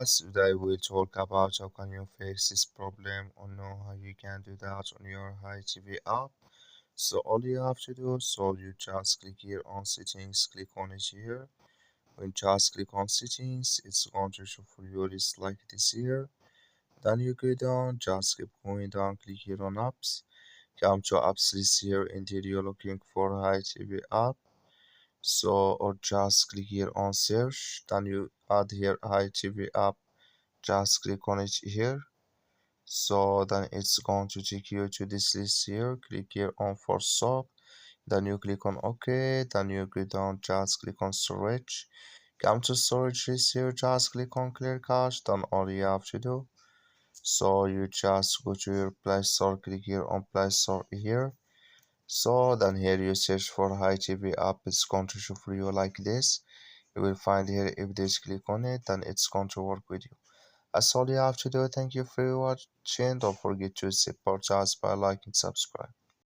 Today we'll talk about how can you fix this problem or know how you can do that on your HiTv app. So all you have to do, so you just click here on settings, click on it here. When just click on settings, it's going to show for you list like this here. Then you go down, just keep going down, click here on apps. Come to apps list here, and here you're looking for HiTv app. So or just click here on search, then you add here HiTv app, just click on it here. So then it's going to take you to this list here. Click here on for shop, then you click on OK, then you go down, just click on storage. Come to storage list here, just click on clear cache. Then all you have to do, so you just go to your Play Store, click here on Play Store here. So then here you search for HiTv app, it's going to show for you like this. You will find here, if this click on it, then it's going to work with you. That's all you have to do. Thank you for watching. Don't forget to support us by liking and subscribe.